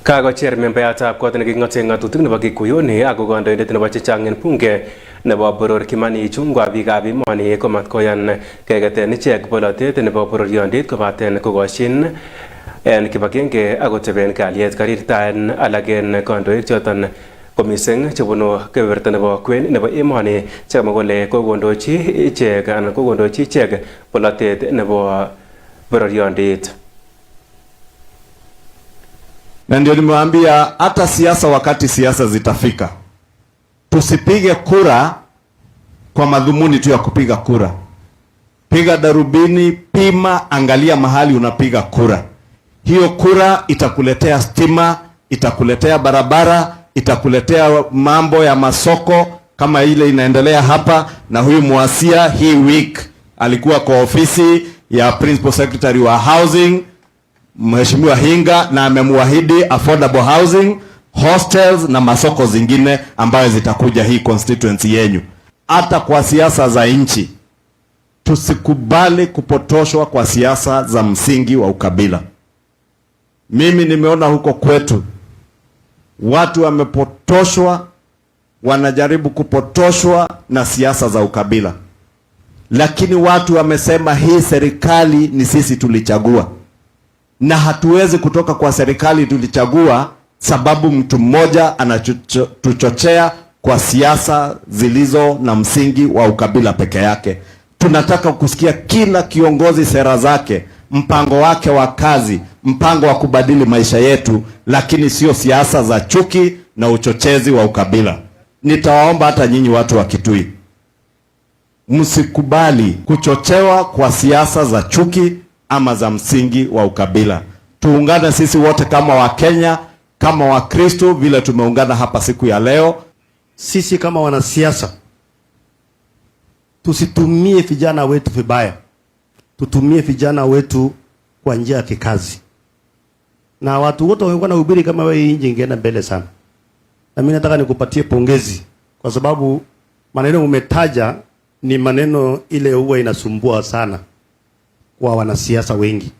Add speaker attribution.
Speaker 1: Kagocher membeyatab kot neking'oten ng'atutik nebo Kikuyuni ako kandoindet nebo chechang en bunge nebo boror Kimani Ichung'wa biikab emoni komatkoyan keketen ichek bolotet nebo bororyondit kobaten kokoshin en kibagenge akoteben kalyet karirtaen alak en kandoik choton ko mising chebunu kebeberta nebo kwen nebo emoni chekamwa kole kokondochi ichek bolotet nebo bororyondit.
Speaker 2: Na ndio nimewaambia hata siasa, wakati siasa zitafika, tusipige kura kwa madhumuni tu ya kupiga kura. Piga darubini, pima, angalia mahali unapiga kura. Hiyo kura itakuletea stima, itakuletea barabara, itakuletea mambo ya masoko kama ile inaendelea hapa. Na huyu Muasia hii week alikuwa kwa ofisi ya Principal Secretary wa Housing Mheshimiwa Hinga, na amemwahidi affordable housing, hostels na masoko zingine ambayo zitakuja hii constituency yenyu. Hata kwa siasa za nchi, tusikubali kupotoshwa kwa siasa za msingi wa ukabila. Mimi nimeona huko kwetu watu wamepotoshwa, wanajaribu kupotoshwa na siasa za ukabila, lakini watu wamesema hii serikali ni sisi tulichagua, na hatuwezi kutoka kwa serikali tulichagua sababu mtu mmoja anatuchochea kwa siasa zilizo na msingi wa ukabila peke yake. Tunataka kusikia kila kiongozi sera zake, mpango wake wa kazi, mpango wa kubadili maisha yetu, lakini sio siasa za chuki na uchochezi wa ukabila. Nitawaomba hata nyinyi watu wa Kitui, msikubali kuchochewa kwa siasa za chuki ama za msingi wa ukabila. Tuungane sisi wote kama Wakenya, kama Wakristo vile tumeungana hapa siku ya leo.
Speaker 3: Sisi kama wanasiasa tusitumie vijana wetu vibaya, tutumie vijana wetu kwa njia ya kikazi. Na watu wote wangekuwa na ubiri kama wewe, nje ingeenda mbele sana. Na mimi nataka nikupatie pongezi kwa sababu maneno umetaja ni maneno ile huwa inasumbua sana kwa wanasiasa wengi.